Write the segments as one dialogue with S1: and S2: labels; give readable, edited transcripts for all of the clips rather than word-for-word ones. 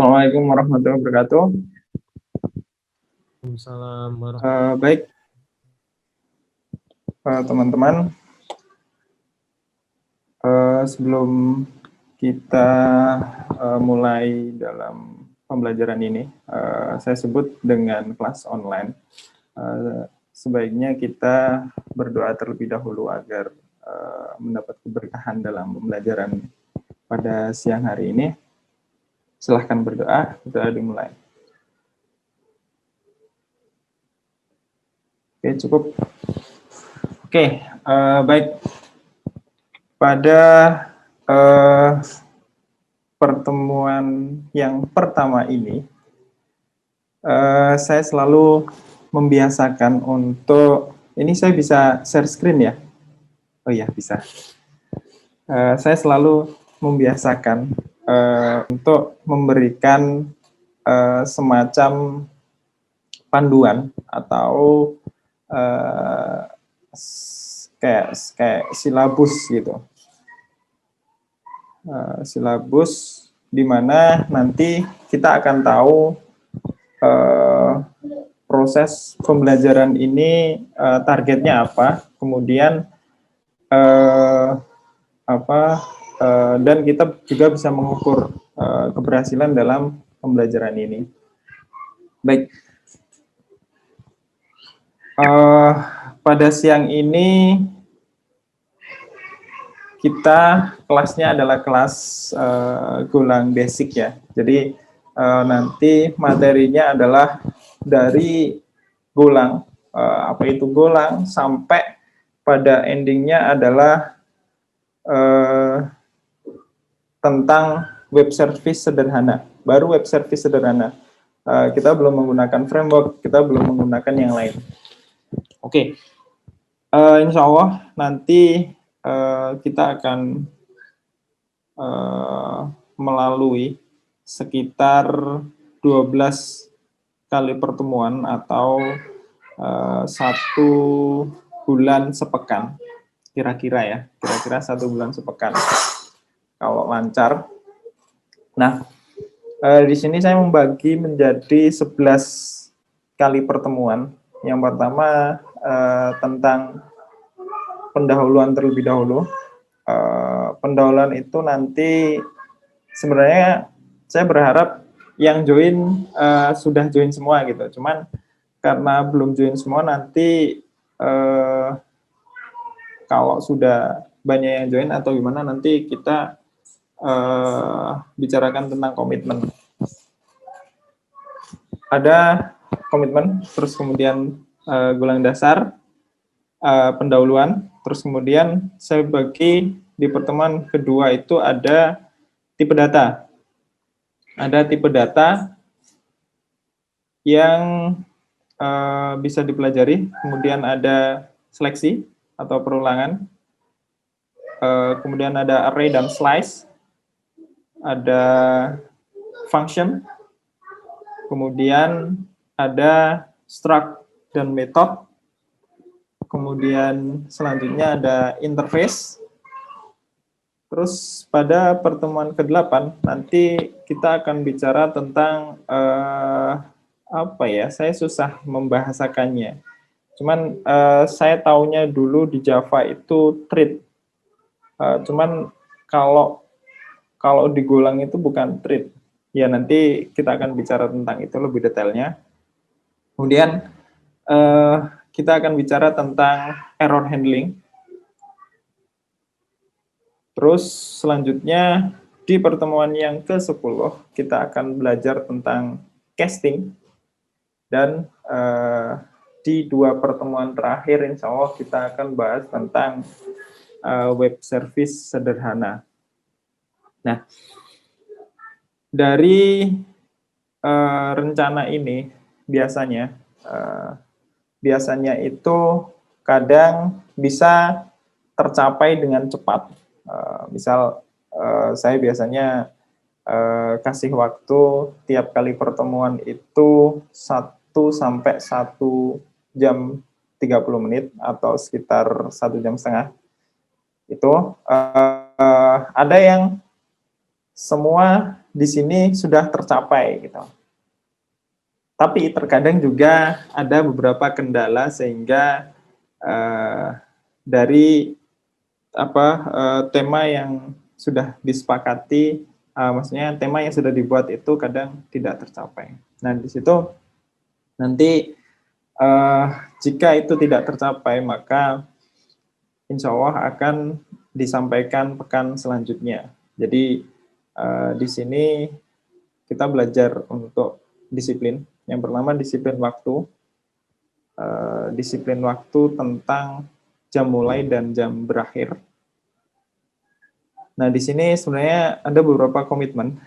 S1: Assalamualaikum warahmatullahi wabarakatuh.
S2: Waalaikumsalam
S1: Baik, teman-teman, sebelum kita mulai dalam pembelajaran ini, saya sebut dengan kelas online. Sebaiknya kita berdoa terlebih dahulu agar mendapat keberkahan dalam pembelajaran pada siang hari ini. Silahkan berdoa, doa dimulai. Oke, cukup. Oke, baik. Pada pertemuan yang pertama ini, saya selalu membiasakan untuk, ini saya bisa share screen ya? Oh iya, bisa. Saya selalu membiasakan untuk memberikan semacam panduan atau kayak silabus gitu. Silabus di mana nanti kita akan tahu proses pembelajaran ini targetnya apa, kemudian dan kita juga bisa mengukur keberhasilan dalam pembelajaran ini. Baik, pada siang ini kita kelasnya adalah kelas Golang Basic ya. Jadi nanti materinya adalah dari Golang, apa itu Golang, sampai pada endingnya adalah tentang web service sederhana. Baru web service sederhana. Kita belum menggunakan framework, kita belum menggunakan yang lain. Oke, insya Allah nanti kita akan melalui sekitar 12 kali pertemuan atau 1 bulan sepekan, kira-kira ya, kira-kira 1 bulan sepekan kalau lancar. Nah, di sini saya membagi menjadi 11 kali pertemuan. Yang pertama tentang pendahuluan terlebih dahulu. Pendahuluan itu nanti sebenarnya saya berharap yang join sudah join semua gitu. Cuman karena belum join semua nanti kalau sudah banyak yang join atau gimana nanti kita bicarakan tentang komitmen. Ada komitmen, terus kemudian Golang dasar, pendahuluan, terus kemudian saya bagi di pertemuan kedua itu ada tipe data. Ada tipe data yang bisa dipelajari, kemudian ada seleksi atau perulangan, kemudian ada array dan slice, ada function, kemudian ada struct dan method, kemudian selanjutnya ada interface. Terus pada pertemuan ke-8 nanti kita akan bicara tentang apa ya, saya susah membahasakannya. Cuman saya taunya dulu di Java itu treat. Cuman kalau di Golang itu bukan treat. Ya nanti kita akan bicara tentang itu lebih detailnya. Kemudian kita akan bicara tentang error handling. Terus selanjutnya di pertemuan yang ke-10 kita akan belajar tentang casting. Dan di 2 pertemuan terakhir insya Allah kita akan bahas tentang web service sederhana. Nah, dari rencana ini biasanya itu kadang bisa tercapai dengan cepat. Misal saya biasanya kasih waktu tiap kali pertemuan itu 1 sampai 1 jam 30 menit atau sekitar 1,5 jam. Itu ada yang semua di sini sudah tercapai gitu. Tapi terkadang juga ada beberapa kendala sehingga dari tema yang sudah disepakati, maksudnya tema yang sudah dibuat itu kadang tidak tercapai. Nah, di situ nanti jika itu tidak tercapai, maka insya Allah akan disampaikan pekan selanjutnya. Jadi di sini kita belajar untuk disiplin. Yang pertama disiplin waktu. Disiplin waktu tentang jam mulai dan jam berakhir. Nah, di sini sebenarnya ada beberapa komitmen.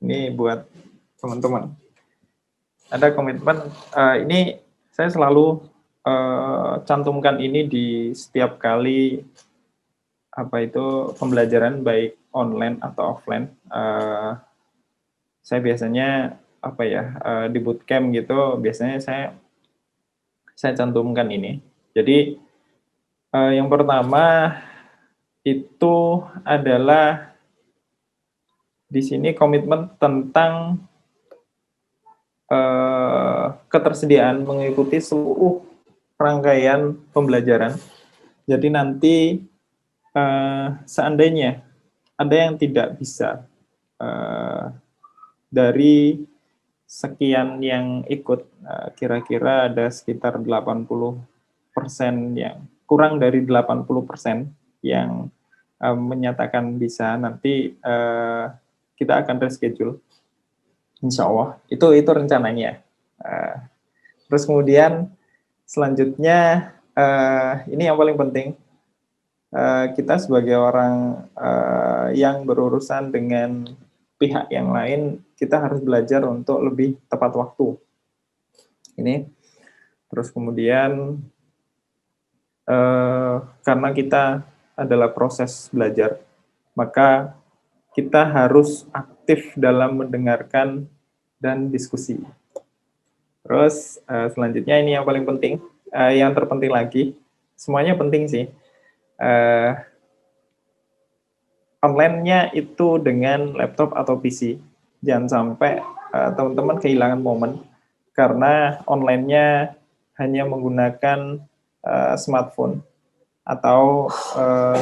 S1: Ini buat teman-teman. Ada komitmen, ini saya selalu cantumkan ini di setiap kali pembelajaran baik online atau offline. Saya biasanya di bootcamp gitu, biasanya saya cantumkan ini. Jadi yang pertama itu adalah di sini komitmen tentang ketersediaan mengikuti seluruh rangkaian pembelajaran. Jadi nanti seandainya ada yang tidak bisa dari sekian yang ikut, kira-kira ada sekitar 80% yang kurang dari 80% yang menyatakan bisa, nanti kita akan reschedule. Insya Allah, itu rencananya. Terus kemudian selanjutnya, ini yang paling penting, kita sebagai orang yang berurusan dengan pihak yang lain, kita harus belajar untuk lebih tepat waktu. Ini, terus kemudian karena kita adalah proses belajar, maka kita harus aktif dalam mendengarkan dan diskusi. Terus selanjutnya ini yang paling penting, yang terpenting lagi, semuanya penting sih. Online-nya itu dengan laptop atau PC. Jangan sampai teman-teman kehilangan momen karena online-nya hanya menggunakan smartphone atau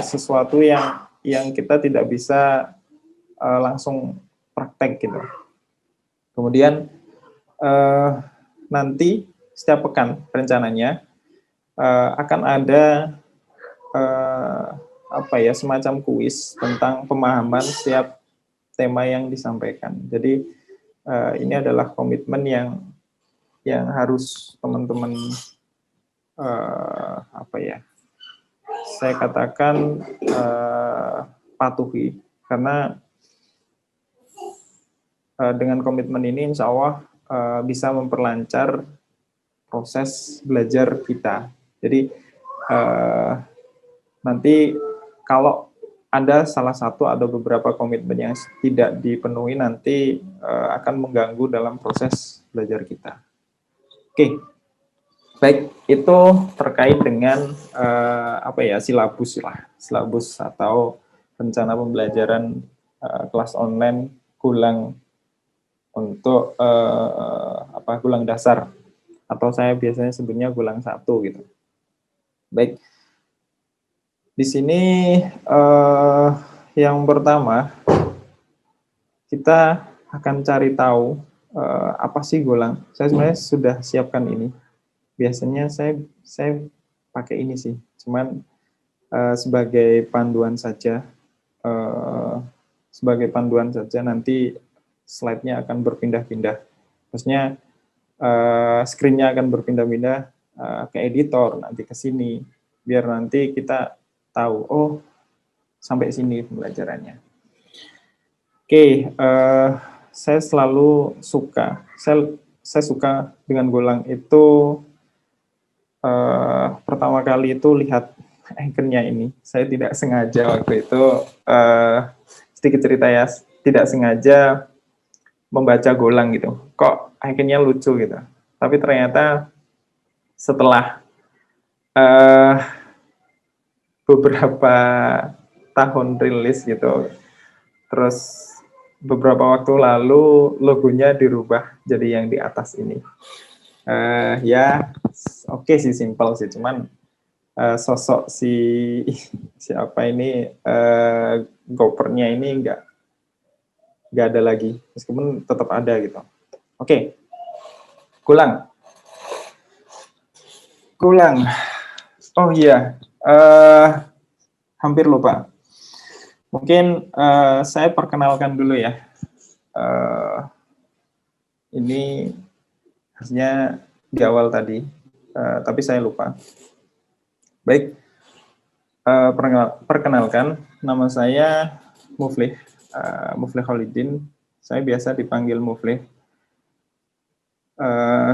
S1: sesuatu yang kita tidak bisa langsung praktek gitu. Kemudian nanti setiap pekan rencananya akan ada semacam kuis tentang pemahaman setiap tema yang disampaikan. Jadi ini adalah komitmen yang harus teman-teman saya katakan patuhi, karena dengan komitmen ini insya Allah bisa memperlancar proses belajar kita. Jadi nanti kalau ada salah satu atau beberapa komitmen yang tidak dipenuhi, nanti akan mengganggu dalam proses belajar kita. Oke, baik, itu terkait dengan silabus atau rencana pembelajaran kelas online gulang untuk gulang dasar, atau saya biasanya sebutnya gulang 1 gitu. Baik, di sini yang pertama kita akan cari tahu apa sih gulang. Saya sebenarnya sudah siapkan ini. Biasanya saya pakai ini sih, cuman sebagai panduan saja. Nanti slide-nya akan berpindah-pindah. Maksudnya screen-nya akan berpindah-pindah ke editor, nanti ke sini, biar nanti kita tahu, oh sampai sini pembelajarannya. Oke, saya selalu suka, saya suka dengan gulang itu pertama kali itu lihat icon-nya ini. Saya tidak sengaja waktu itu, sedikit cerita ya, tidak sengaja membaca gulang gitu. Kok icon-nya lucu gitu. Tapi ternyata setelah beberapa tahun rilis gitu, terus beberapa waktu lalu logonya dirubah jadi yang di atas ini. Ya, oke sih, simpel sih, cuman sosok si siapa ini gopernya ini nggak ada lagi, meskipun tetap ada gitu. Oke, Gulang. Oh iya, hampir lupa. Mungkin saya perkenalkan dulu ya. Ini harusnya di awal tadi, tapi saya lupa. Baik, perkenalkan, nama saya Muflih, Muflih Khalidin. Saya biasa dipanggil Muflih.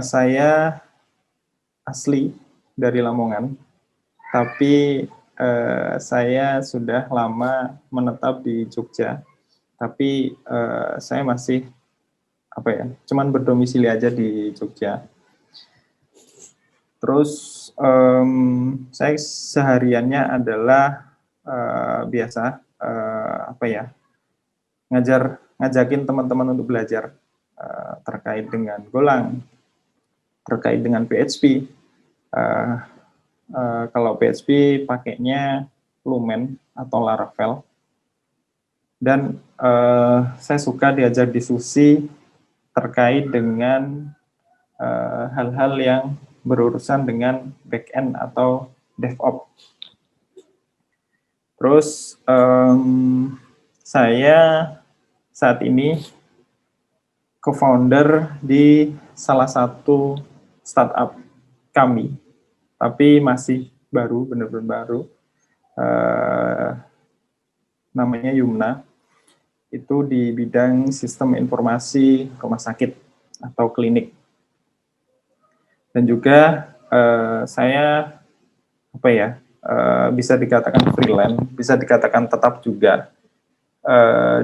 S1: Saya asli dari Lamongan, tapi saya sudah lama menetap di Jogja. Tapi saya masih cuman berdomisili aja di Jogja. Terus saya sehariannya adalah biasa ngajakin teman-teman untuk belajar terkait dengan Golang, terkait dengan PHP. Kalau PHP pakainya Lumen atau Laravel. Dan saya suka diajar diskusi terkait dengan hal-hal yang berurusan dengan back-end atau DevOps. Terus saya saat ini co-founder di salah satu startup kami, tapi masih baru, benar-benar baru. Namanya Yumna. Itu di bidang sistem informasi rumah sakit atau klinik. Dan juga saya bisa dikatakan freelance, bisa dikatakan tetap juga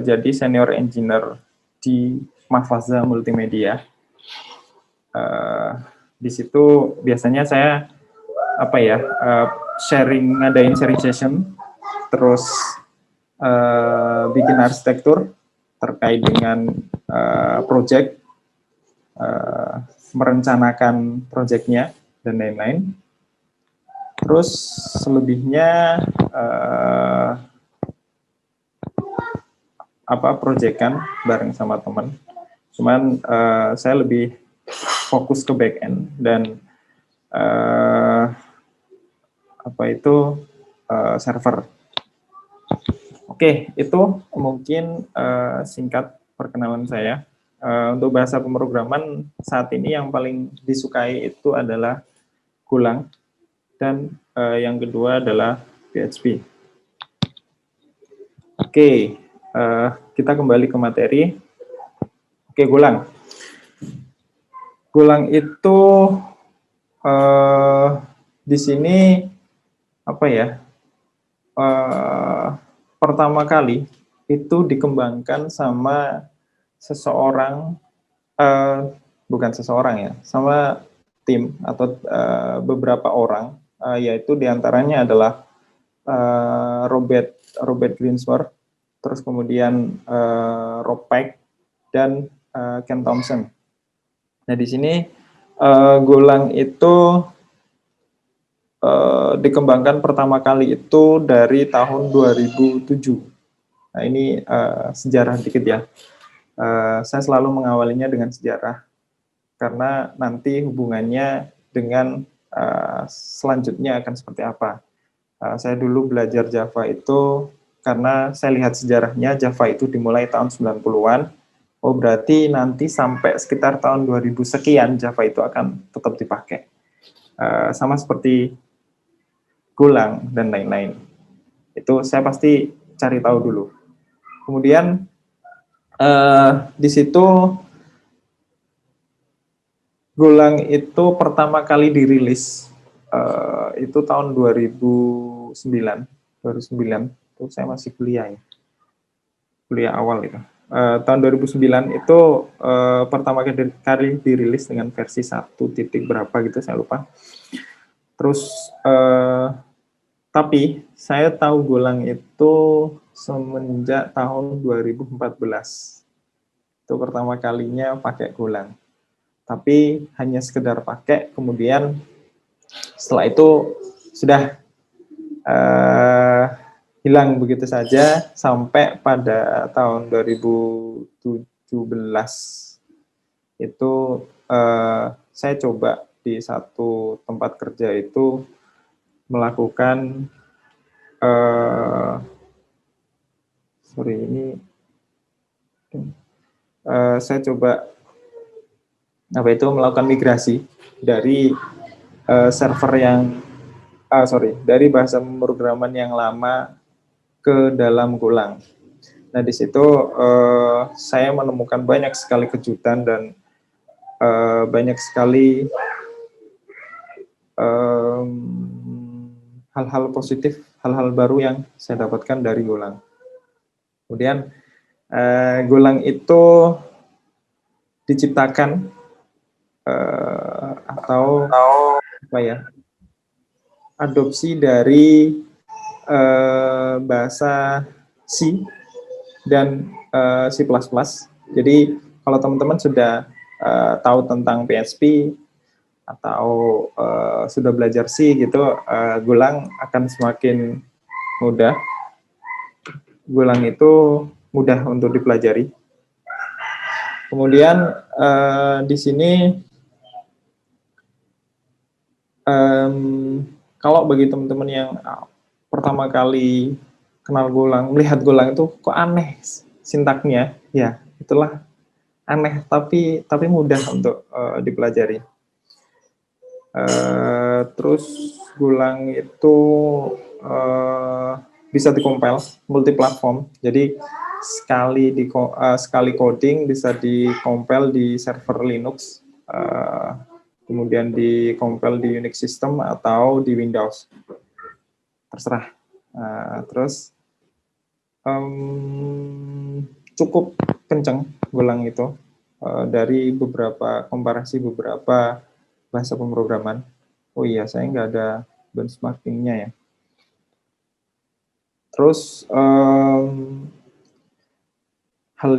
S1: jadi senior engineer di Mahfaza Multimedia. Di situ biasanya saya ngadain sharing session, terus bikin arsitektur terkait dengan project, merencanakan projectnya dan lain-lain. Terus selebihnya projectan bareng sama teman. Cuman saya lebih fokus ke back end dan server. Oke, itu mungkin singkat perkenalan saya. Untuk bahasa pemrograman saat ini yang paling disukai itu adalah Golang, dan yang kedua adalah PHP. Oke, kita kembali ke materi. Oke, Golang. Golang itu di sini pertama kali itu dikembangkan sama seseorang, sama tim atau beberapa orang, yaitu diantaranya adalah Robert Greensward, terus kemudian Rob Peck dan Ken Thompson. Nah, di sini Golang itu dikembangkan pertama kali itu dari tahun 2007. Nah, ini sejarah dikit ya. Saya selalu mengawalinya dengan sejarah, karena nanti hubungannya dengan selanjutnya akan seperti apa. Saya dulu belajar Java itu karena saya lihat sejarahnya, Java itu dimulai tahun 90-an. Oh, berarti nanti sampai sekitar tahun 2000 sekian Java itu akan tetap dipakai. Sama seperti Golang dan lain-lain. Itu saya pasti cari tahu dulu. Kemudian di situ Golang itu pertama kali dirilis itu tahun 2009. Itu saya masih kuliah ya. Kuliah awal itu. Tahun 2009 itu pertama kali dirilis dengan versi 1 titik berapa gitu, saya lupa. Terus tapi saya tahu Golang itu semenjak tahun 2014. Itu pertama kalinya pakai Golang. Tapi hanya sekedar pakai, kemudian setelah itu sudah hilang begitu saja sampai pada tahun 2017 itu saya coba di satu tempat kerja itu melakukan saya coba melakukan migrasi dari server yang dari bahasa pemrograman yang lama ke dalam Golang. Nah, di situ saya menemukan banyak sekali kejutan dan banyak sekali hal-hal positif, hal-hal baru yang saya dapatkan dari Golang. Kemudian Golang itu diciptakan atau apa ya, adopsi dari bahasa C dan C++. Jadi kalau teman-teman sudah tahu tentang PHP atau sudah belajar C gitu, Golang akan semakin mudah. Golang itu mudah untuk dipelajari. Kemudian di sini kalau bagi teman-teman yang pertama kali kenal Golang, melihat Golang itu kok aneh sintaknya, ya itulah aneh tapi mudah untuk dipelajari. Terus Golang itu bisa dikompil multiplatform, jadi sekali coding bisa dikompil di server Linux, kemudian dikompil di Unix system atau di Windows, terserah. Terus cukup kencang Golang itu dari komparasi beberapa bahasa pemrograman. Oh iya, saya nggak ada benchmarkingnya ya. Terus hal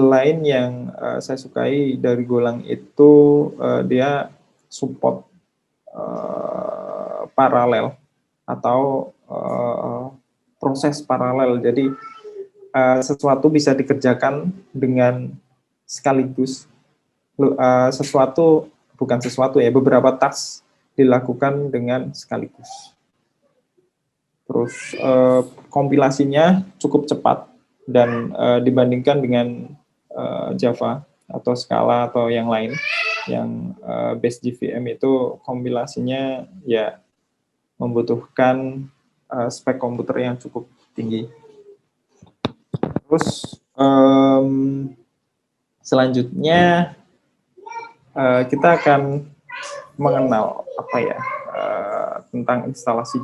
S1: lain yang saya sukai dari Golang itu dia support paralel atau proses paralel. Jadi sesuatu bisa dikerjakan dengan sekaligus. Beberapa task dilakukan dengan sekaligus. Terus kompilasinya cukup cepat dan dibandingkan dengan Java atau Scala atau yang lain, yang base JVM itu kompilasinya ya membutuhkan spek komputer yang cukup tinggi. Terus selanjutnya kita akan mengenal tentang instalasi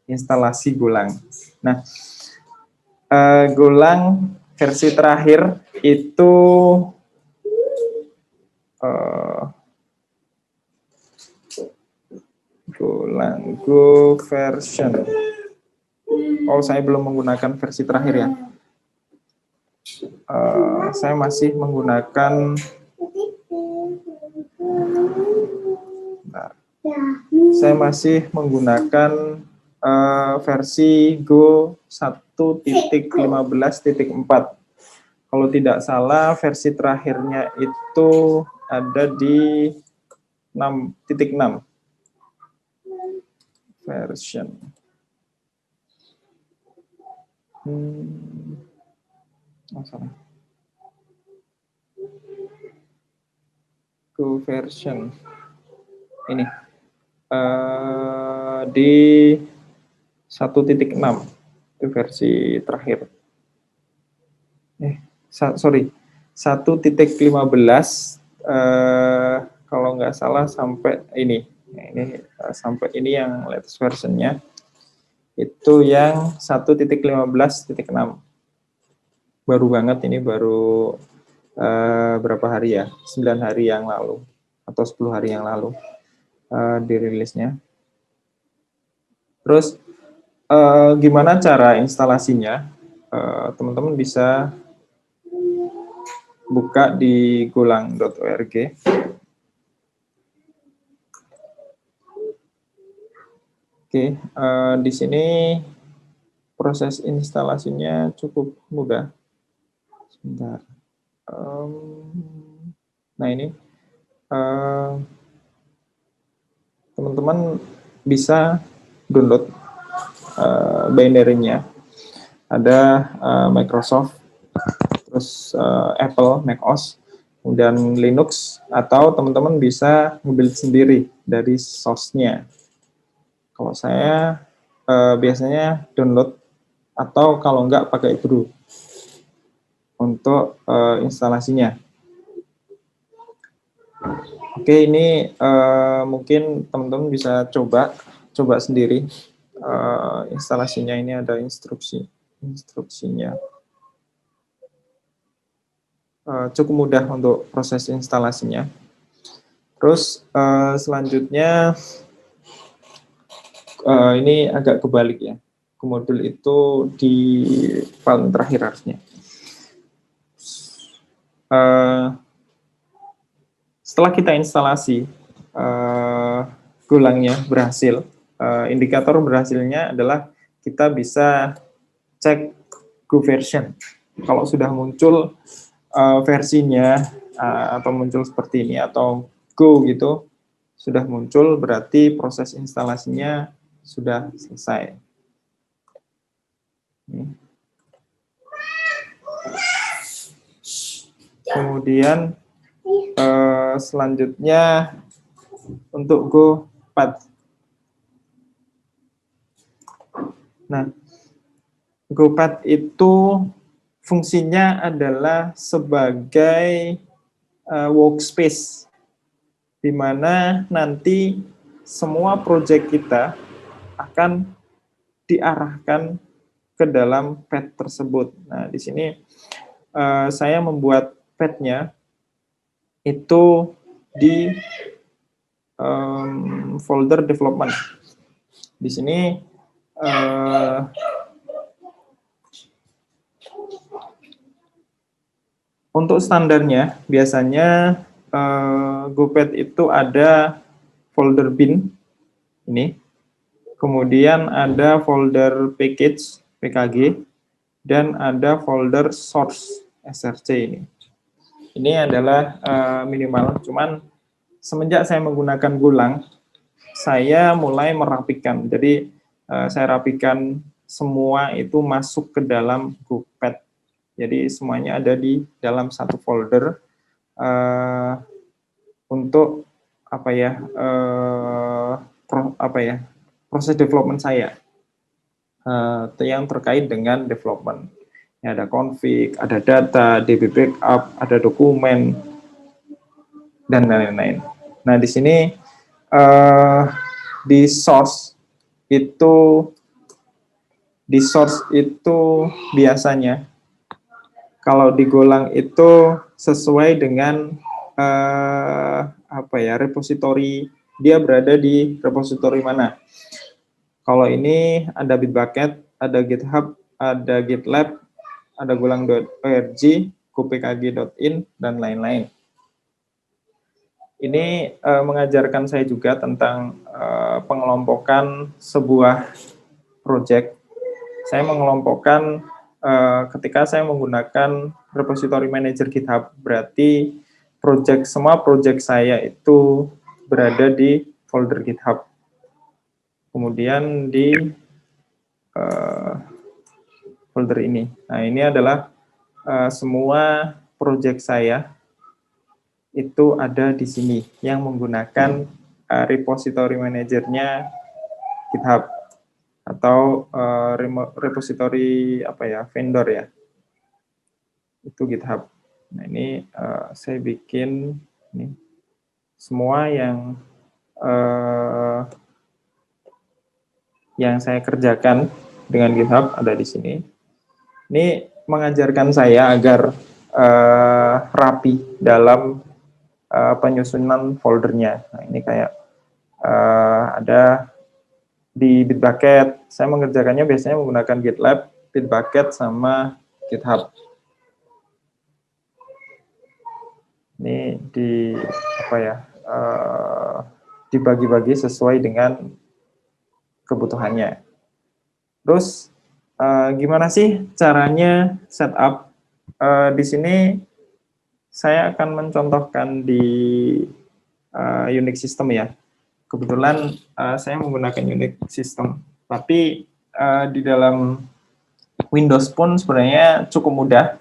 S1: instalasi Golang. Nah, Golang versi terakhir itu Golang Go version. Oh, saya belum menggunakan versi terakhir ya. Saya masih menggunakan versi Go 1.15.4. Kalau tidak salah versi terakhirnya itu ada di 6.6 version. Go version ini di 1.6 itu versi terakhir. 1.15 kalau nggak salah sampai ini. Sampai ini yang latest versionnya itu yang 1.15.6. Baru banget ini, baru berapa hari ya? 9 hari yang lalu atau 10 hari yang lalu dirilisnya. Terus gimana cara instalasinya? Teman-teman bisa buka di golang.org. Oke, di sini proses instalasinya cukup mudah. Sebentar. Nah ini teman-teman bisa download binary-nya. Ada Microsoft, terus Apple, macOS, kemudian Linux, atau teman-teman bisa nge-build sendiri dari source-nya. Kalau saya biasanya download, atau kalau enggak pakai brew untuk instalasinya. Oke, ini mungkin teman-teman bisa coba sendiri. Instalasinya ini ada instruksinya. Cukup mudah untuk proses instalasinya. Terus selanjutnya ini agak kebalik ya. Modul itu di paling terakhir harusnya. Setelah kita instalasi, golangnya berhasil. Indikator berhasilnya adalah kita bisa cek Go version. Kalau sudah muncul versinya atau muncul seperti ini atau Go gitu, sudah muncul berarti proses instalasinya sudah selesai. Kemudian selanjutnya untuk Go Path. Nah, Go Path itu fungsinya adalah sebagai workspace, di mana nanti semua proyek kita akan diarahkan ke dalam path tersebut. Nah, di sini saya membuat path-nya itu di folder development. Di sini untuk standarnya biasanya GoPath itu ada folder bin ini, kemudian ada folder package PKG, dan ada folder source SRC ini. Ini adalah minimal, cuman semenjak saya menggunakan Golang, saya mulai merapikan. Jadi saya rapikan semua itu masuk ke dalam GoPath. Jadi semuanya ada di dalam satu folder untuk proses development saya yang terkait dengan development. Ya, ada config, ada data, DB backup, ada dokumen, dan lain-lain. Nah, di sini di source itu biasanya kalau di Golang itu sesuai dengan repository, dia berada di repository mana. Kalau ini ada Bitbucket, ada GitHub, ada GitLab, ada golang.org, gopkg.in, dan lain-lain. Ini mengajarkan saya juga tentang pengelompokan sebuah project. Saya mengelompokkan ketika saya menggunakan repository manager GitHub, berarti semua project saya itu berada di folder GitHub. Kemudian di folder ini. Nah, ini adalah semua project saya itu ada di sini yang menggunakan repository manajernya GitHub atau repository vendor ya, itu GitHub. Nah, ini saya bikin ini semua yang saya kerjakan dengan GitHub ada di sini. Ini mengajarkan saya agar rapi dalam penyusunan foldernya. Nah, ini kayak ada di Bitbucket, saya mengerjakannya biasanya menggunakan GitLab, Bitbucket, sama GitHub. Ini di apa ya? Dibagi-bagi sesuai dengan kebutuhannya. Terus gimana sih caranya setup? Di sini saya akan mencontohkan di Unix system ya. Kebetulan saya menggunakan Unix system, tapi di dalam Windows pun sebenarnya cukup mudah.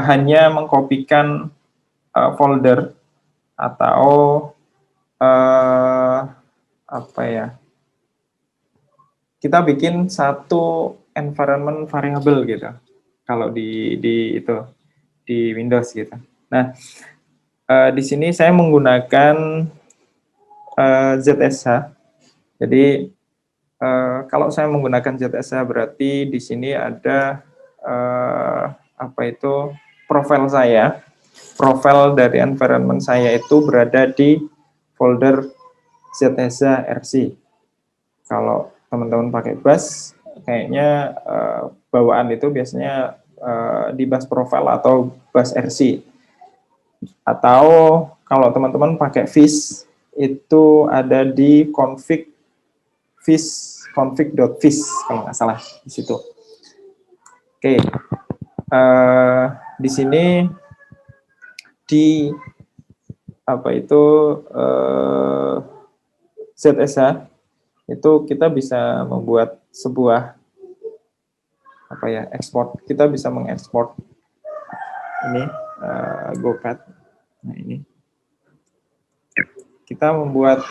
S1: Hanya mengkopikan folder atau apa ya? Kita bikin satu environment variable gitu. Kalau di itu di Windows gitu. Nah, di sini saya menggunakan ZSH. Jadi kalau saya menggunakan ZSH berarti di sini ada apa itu profil saya. Profil dari environment saya itu berada di folder ZSH RC. Kalau teman-teman pakai bus, kayaknya bawaan itu biasanya di bus profile atau bus RC. Atau kalau teman-teman pakai fish, itu ada di config.fish kalau nggak salah di situ. Oke, di sini di apa itu ZSH itu kita bisa membuat sebuah apa ya ekspor. Kita bisa mengekspor ini GoPad. Nah ini kita membuat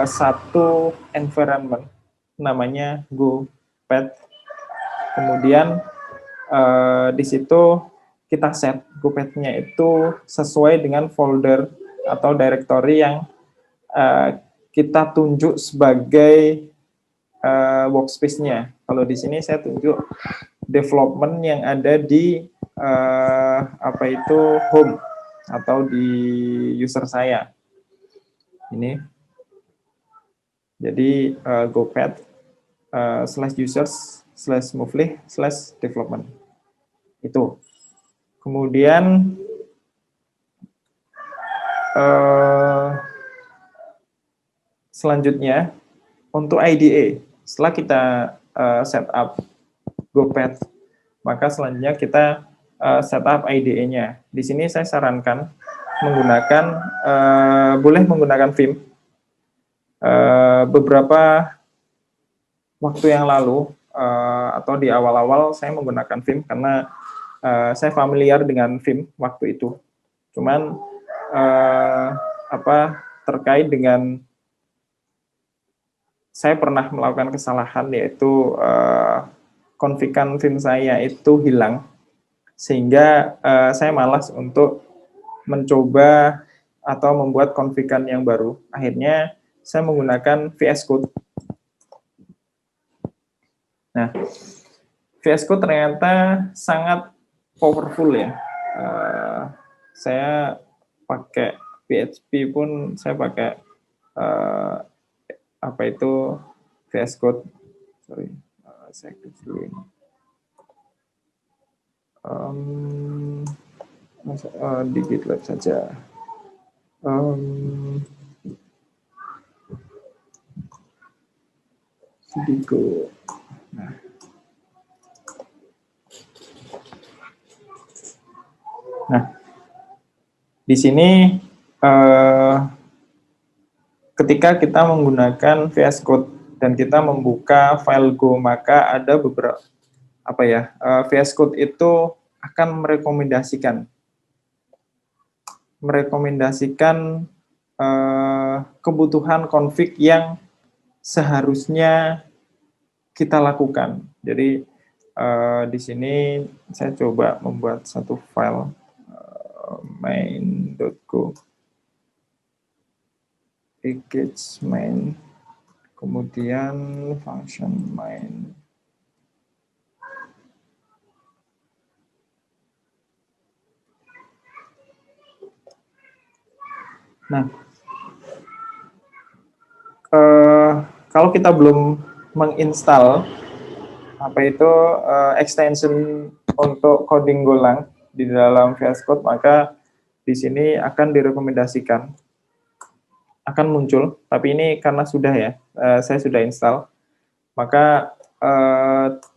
S1: satu environment namanya GoPad. Kemudian di situ kita set GoPad-nya itu sesuai dengan folder atau directory yang kita tunjuk sebagai workspace-nya. Kalau di sini saya tunjuk development yang ada di apa itu home atau di user saya. Ini. Jadi GoPad /users/movely/development. Itu. Kemudian selanjutnya untuk IDE, setelah kita setup GoPad, maka selanjutnya kita setup IDE-nya. Di sini saya sarankan menggunakan boleh menggunakan Vim. Beberapa waktu yang lalu atau di awal-awal saya menggunakan Vim karena saya familiar dengan Vim waktu itu. Cuman terkait dengan saya pernah melakukan kesalahan yaitu konfigan Vim saya itu hilang sehingga saya malas untuk mencoba atau membuat konfigan yang baru. Akhirnya saya menggunakan VS Code. Nah, VS Code ternyata sangat powerful ya. Saya pakai PHP pun saya pakai apa itu VS Code. Sorry, saya klik dulu ini. Di GitLab saja. Digo. Nah, di sini ketika kita menggunakan VS Code dan kita membuka file Go, maka ada beberapa VS Code itu akan merekomendasikan kebutuhan config yang seharusnya kita lakukan. Jadi di sini saya coba membuat satu file main.go package main, kemudian function main. Nah, kalau kita belum menginstal extension untuk coding Golang di dalam VS Code, maka di sini akan direkomendasikan, akan muncul, tapi ini karena sudah ya, saya sudah install, maka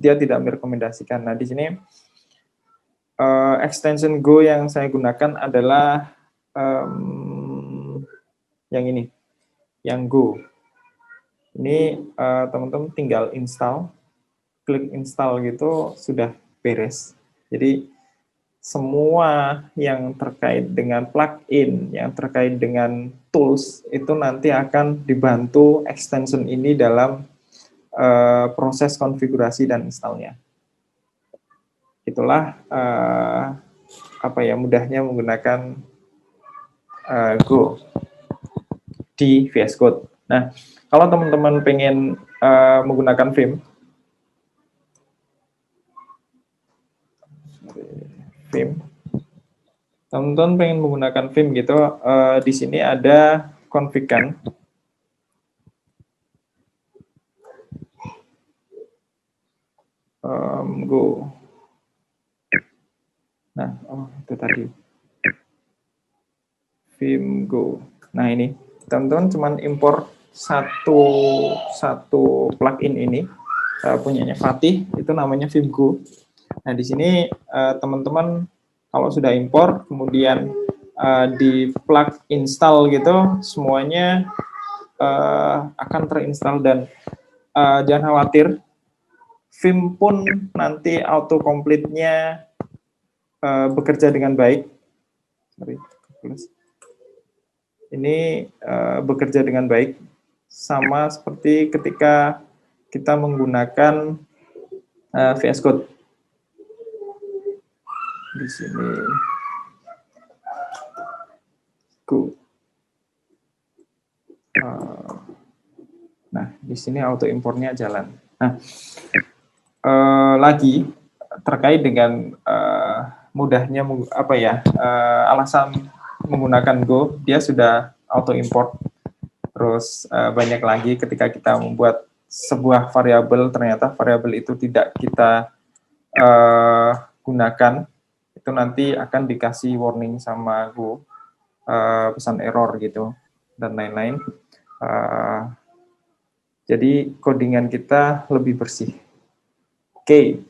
S1: dia tidak merekomendasikan. Nah, di sini extension Go yang saya gunakan adalah yang ini, yang Go. Ini teman-teman tinggal install, klik install gitu, sudah beres. Jadi semua yang terkait dengan plugin, yang terkait dengan tools, itu nanti akan dibantu extension ini dalam proses konfigurasi dan installnya. Itulah apa ya, mudahnya menggunakan Go di VS Code. Nah, kalau teman-teman pengen menggunakan Vim, teman-teman pengen menggunakan Vim gitu, di sini ada config-kan. Go. Nah, itu tadi. Vim Go. Nah, ini teman-teman cuman impor satu plugin ini, punyanya Fatih, itu namanya Vim Go. Nah, di sini teman-teman kalau sudah impor, kemudian di plug install gitu, semuanya akan terinstall, dan jangan khawatir, Vim pun nanti autocomplete-nya bekerja dengan baik. Ini bekerja dengan baik, sama seperti ketika kita menggunakan VS Code. Di sini Go. Nah, di sini auto impornya jalan. Nah, lagi terkait dengan mudahnya apa ya, alasan menggunakan Go, dia sudah auto import. Terus banyak lagi ketika kita membuat sebuah variabel, ternyata variabel itu tidak kita gunakan, itu nanti akan dikasih warning sama Go, pesan error gitu, dan lain-lain. Jadi codingan kita lebih bersih. Oke,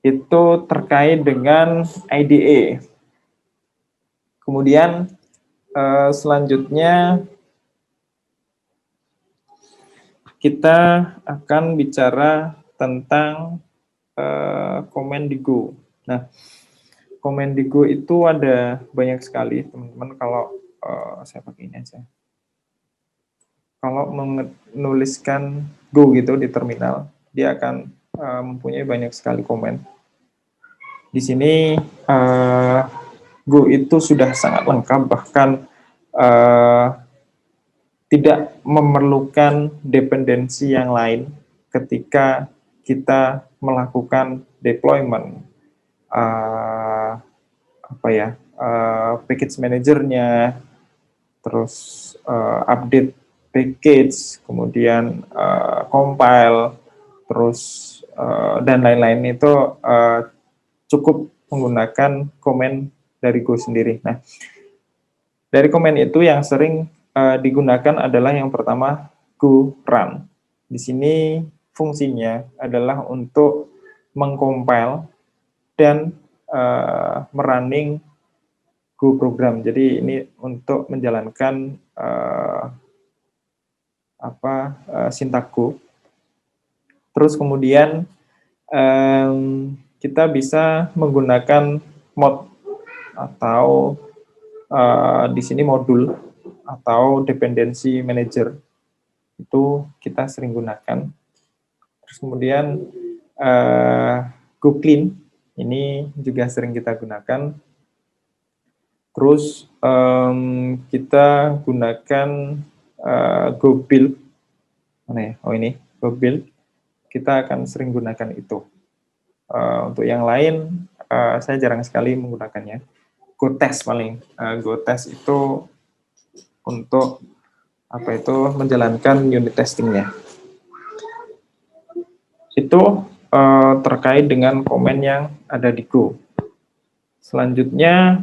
S1: itu terkait dengan IDE. Kemudian selanjutnya kita akan bicara tentang command di Go. Nah, command di Go itu ada banyak sekali, teman-teman. Kalau saya pakai ini aja. Kalau menuliskan Go gitu di terminal, dia akan mempunyai banyak sekali command. Di sini Go itu sudah sangat lengkap, bahkan tidak memerlukan dependensi yang lain ketika kita melakukan deployment, package manajernya, terus update package, kemudian compile, terus dan lain-lain, itu cukup menggunakan command dari Go sendiri. Nah, dari command itu yang sering digunakan adalah yang pertama, Go run. Di sini fungsinya adalah untuk mengcompile dan merunning Go program. Jadi ini untuk menjalankan sintak Go. Terus kemudian kita bisa menggunakan mod atau di sini modul atau dependency manager, itu kita sering gunakan. Terus kemudian Go clean, ini juga sering kita gunakan. Terus kita gunakan Go build. Mana ya? Oh, ini Go build. Kita akan sering gunakan itu. Untuk yang lain saya jarang sekali menggunakannya. Go test paling. Go test itu untuk menjalankan unit testingnya. Itu terkait dengan komen yang ada di Go. Selanjutnya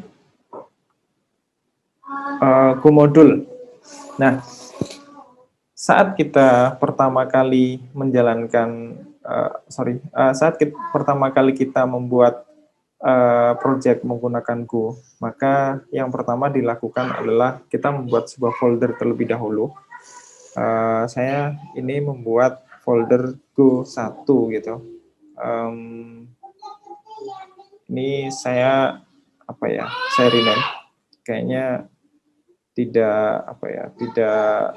S1: Go modul. Nah, saat kita pertama kali menjalankan, pertama kali kita membuat project menggunakan Go, maka yang pertama dilakukan adalah kita membuat sebuah folder terlebih dahulu. Saya ini membuat folder Go 1 gitu. Ini saya saya rename. Kayaknya tidak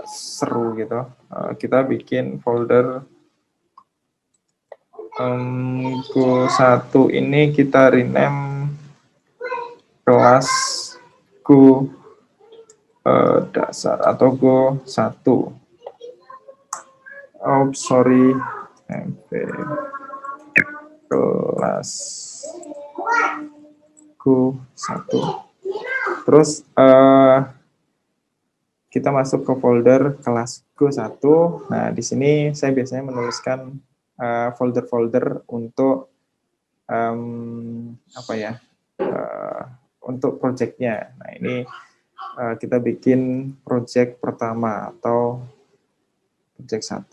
S1: seru gitu. Kita bikin folder Go 1 ini kita rename kelas Go dasar atau Go 1. Kelas Go 1. Terus kita masuk ke folder kelas Go 1. Nah, di sini saya biasanya menuliskan folder-folder untuk untuk projectnya. Nah, ini kita bikin project pertama atau project 1.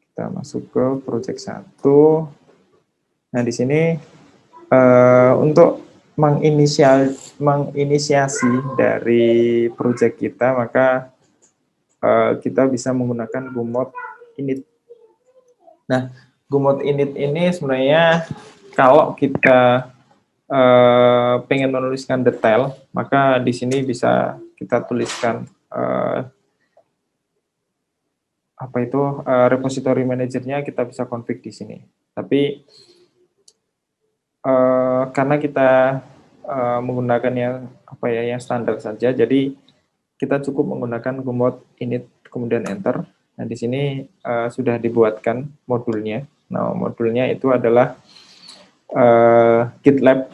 S1: Kita masuk ke project 1. Nah, di sini untuk menginisiasi dari project kita, maka kita bisa menggunakan gomod init. Nah, gomod init ini sebenarnya kalau kita pengen menuliskan detail, maka di sini bisa kita tuliskan repository manajernya kita bisa config di sini. Tapi karena kita menggunakan yang standar saja, jadi kita cukup menggunakan gomod init kemudian enter. Nah, di sini sudah dibuatkan modulnya. Nah, modulnya itu adalah GitLab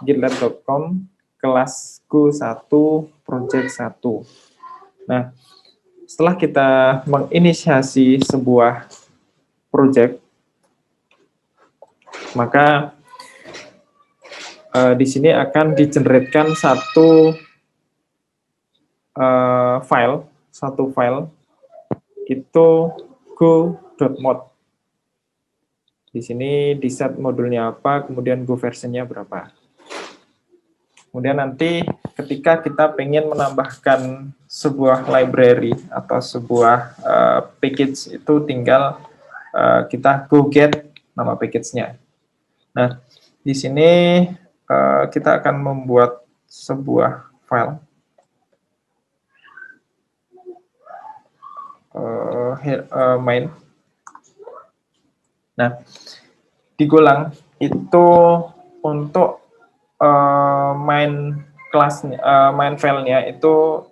S1: gitlab.com kelas Go1 project 1. Nah, setelah kita menginisiasi sebuah project, maka di sini akan di-generate-kan satu file itu go.mod. Di sini di set modulnya apa, kemudian Go versionnya berapa. Kemudian nanti ketika kita pengen menambahkan sebuah library atau sebuah package, itu tinggal kita go get nama package-nya. Nah, di sini kita akan membuat sebuah file main. Nah, di Golang itu untuk main kelasnya, main filenya itu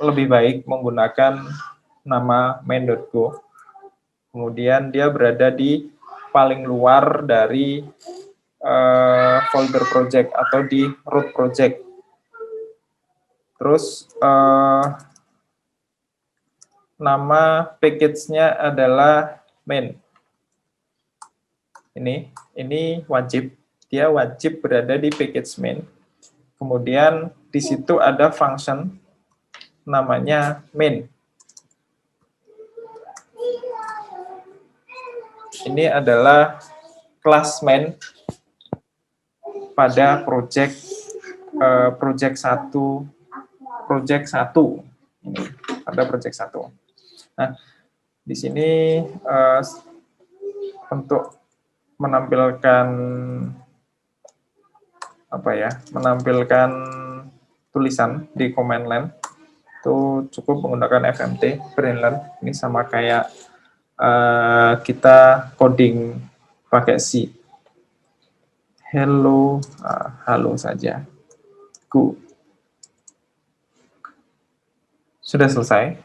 S1: lebih baik menggunakan nama main.go. Kemudian dia berada di paling luar dari folder project atau di root project. Terus nama package-nya adalah main. Ini wajib, dia wajib berada di package main. Kemudian di situ ada function namanya main. Ini adalah kelas main pada project 1 ini pada project 1. Nah, di sini untuk menampilkan tulisan di command line itu cukup menggunakan fmt println. Ini sama kayak kita coding pakai C. Hello, halo saja. Go. Sudah selesai.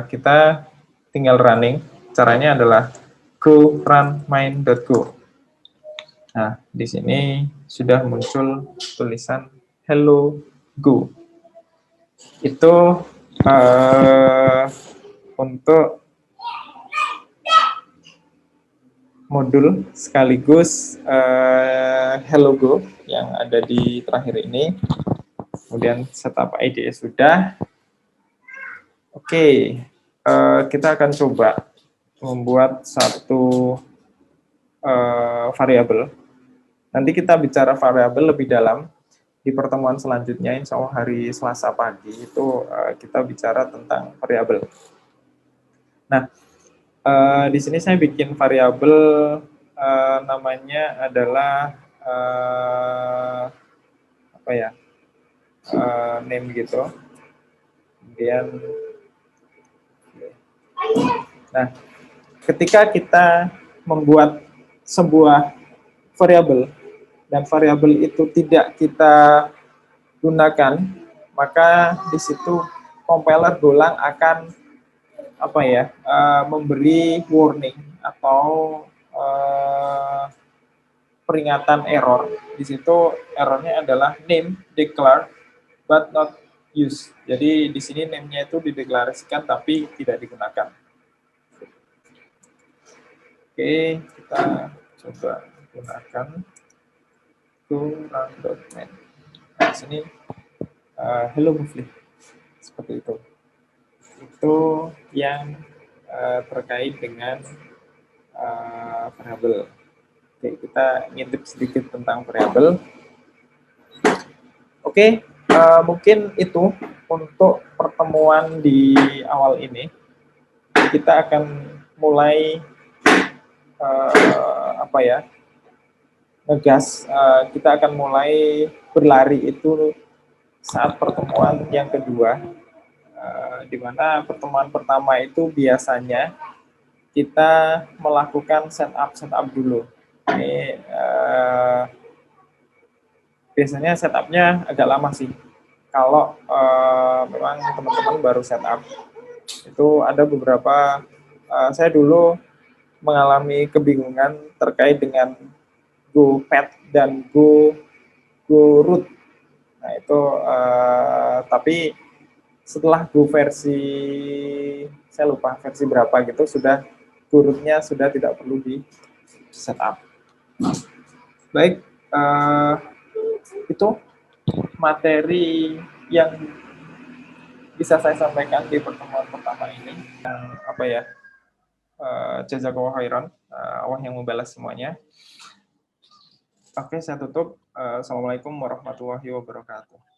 S1: Kita tinggal running. Caranya adalah go run main.go. Nah, di sini sudah muncul tulisan hello go. Itu untuk modul sekaligus Hello Go yang ada di terakhir ini. Kemudian setup IDE sudah. Oke, kita akan coba membuat satu variabel. Nanti kita bicara variabel lebih dalam di pertemuan selanjutnya, insya Allah hari Selasa pagi itu kita bicara tentang variabel. Nah, di sini saya bikin variabel namanya adalah apa ya, name gitu. Kemudian, nah, ketika kita membuat sebuah variabel dan variabel itu tidak kita gunakan, maka di situ compiler Golang akan apa ya, memberi warning atau peringatan error. Di situ errornya adalah name declared but not used. Jadi di sini name-nya itu dideklarasikan tapi tidak digunakan. Oke, kita coba gunakan run.net. Nah, di sini hello Mufli, seperti itu. Itu yang terkait dengan variabel. Oke, kita ngintip sedikit tentang variabel. Oke, mungkin itu untuk pertemuan di awal ini. Kita akan mulai apa ya, ngegas. Kita akan mulai berlari itu saat pertemuan yang kedua, di mana pertemuan pertama itu biasanya kita melakukan setup dulu. Ini biasanya setupnya agak lama sih. Kalau memang teman-teman baru setup, itu ada beberapa. Saya dulu mengalami kebingungan terkait dengan GoPad dan GoRoot. Nah itu, tapi setelah Go versi, saya lupa versi berapa gitu, sudah GoRoot-nya sudah tidak perlu di setup. Baik, itu materi yang bisa saya sampaikan di pertemuan pertama ini. Apa ya, jazakallahu khairan, Allah yang membalas semuanya. Oke, saya tutup. Assalamualaikum warahmatullahi wabarakatuh.